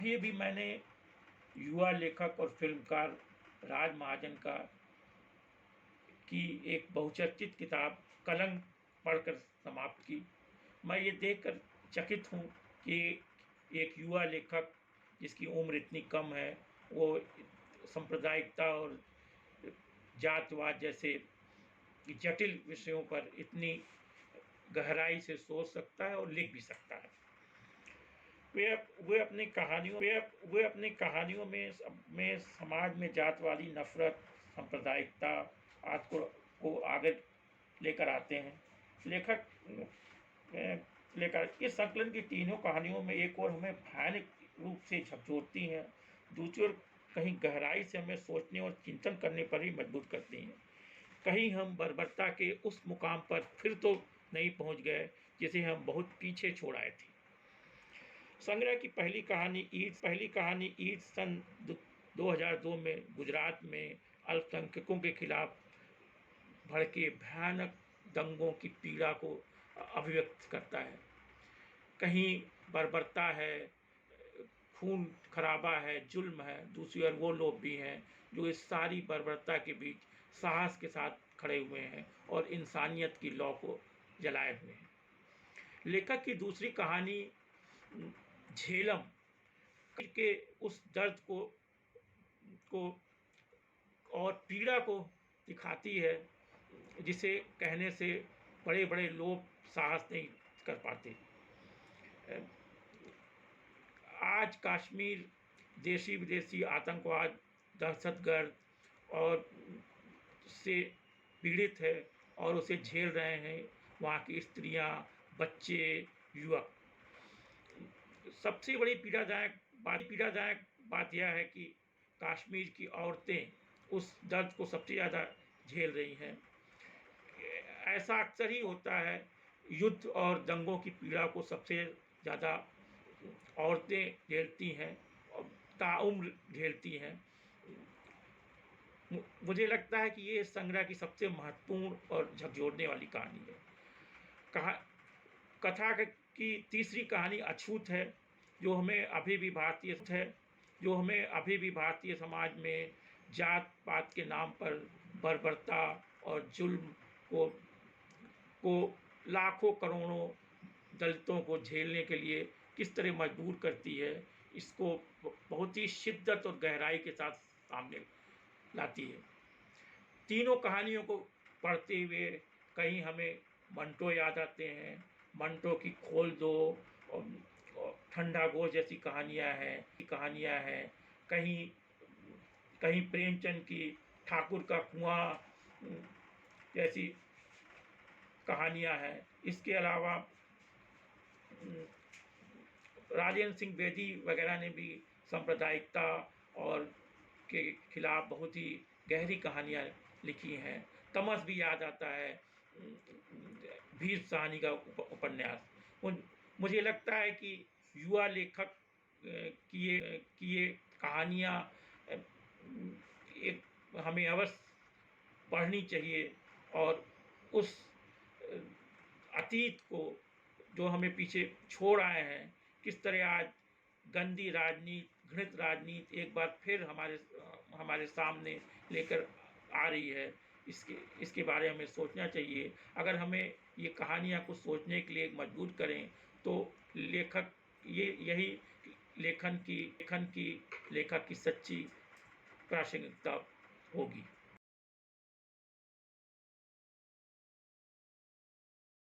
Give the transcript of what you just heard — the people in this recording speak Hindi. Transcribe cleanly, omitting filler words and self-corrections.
ये भी मैंने युवा लेखक और फिल्मकार राज महाजन की एक बहुचर्चित किताब कलंक पढ़कर समाप्त की। मैं ये देखकर चकित हूँ कि एक युवा लेखक जिसकी उम्र इतनी कम है, वो सांप्रदायिकता और जातिवाद जैसे जटिल विषयों पर इतनी गहराई से सोच सकता है और लिख भी सकता है। वे अपनी कहानियों में समाज में जातवादी नफरत, सांप्रदायिकता आदि को आगे लेकर आते हैं। लेखक इस संकलन की तीनों कहानियों में एक और हमें भयानक रूप से झकझोरती हैं, दूसरी ओर कहीं गहराई से हमें सोचने और चिंतन करने पर भी मजबूर करती हैं। कहीं हम बर्बरता के उस मुकाम पर फिर तो नहीं पहुंच गए जिसे हम बहुत पीछे छोड़ आए थे। संग्रह की पहली कहानी ईद सन 2002 में गुजरात में अल्पसंख्यकों के खिलाफ भड़के भयानक दंगों की पीड़ा को अभिव्यक्त करता है। कहीं बर्बरता है, खून खराबा है, जुल्म है, दूसरी ओर वो लोग भी हैं जो इस सारी बर्बरता के बीच साहस के साथ खड़े हुए हैं और इंसानियत की लौ को जलाए हुए हैं। लेखक की दूसरी कहानी झेलम के उस दर्द को और पीड़ा को दिखाती है जिसे कहने से बड़े बड़े लोग साहस नहीं कर पाते। आज कश्मीर देशी विदेशी आतंकवाद, दहशतगर्द और से पीड़ित है और उसे झेल रहे हैं वहाँ की स्त्रियाँ, बच्चे, युवक। सबसे बड़ी पीड़ादायक बात यह है कि कश्मीर की औरतें उस दर्द को सबसे ज़्यादा झेल रही हैं। ऐसा अक्सर ही होता है, युद्ध और दंगों की पीड़ा को सबसे ज़्यादा औरतें झेलती हैं और ताउम्र झेलती हैं। मुझे लगता है कि ये इस संग्रह की सबसे महत्वपूर्ण और झकझोरने वाली कहानी है। कथा की तीसरी कहानी अछूत है, जो हमें अभी भी भारतीय समाज में जात पात के नाम पर बर्बरता और जुल्म को लाखों करोड़ों दलितों को झेलने के लिए किस तरह मजबूर करती है, इसको बहुत ही शिद्दत और गहराई के साथ सामने लाती है। तीनों कहानियों को पढ़ते हुए कहीं हमें मंटो याद आते हैं, मंटो की खोल दो और ठंडा गोश जैसी कहानियाँ हैं, कहीं प्रेमचंद की ठाकुर का कुआं जैसी कहानियाँ हैं। इसके अलावा राजेंद्र सिंह बेदी वगैरह ने भी सांप्रदायिकता और के खिलाफ बहुत ही गहरी कहानियाँ लिखी हैं। तमस भी याद आता है, भीष्म साहनी का उपन्यास। मुझे लगता है कि युवा लेखक की ये कहानियाँ एक हमें अवश्य पढ़नी चाहिए और उस अतीत को जो हमें पीछे छोड़ आए हैं, किस तरह आज गंदी राजनीति, घृणित राजनीति एक बार फिर हमारे सामने लेकर आ रही है, इसके बारे में हमें सोचना चाहिए। अगर हमें ये कहानियाँ कुछ सोचने के लिए मजबूर करें तो यही लेखक की सच्ची प्रासंगिकता होगी।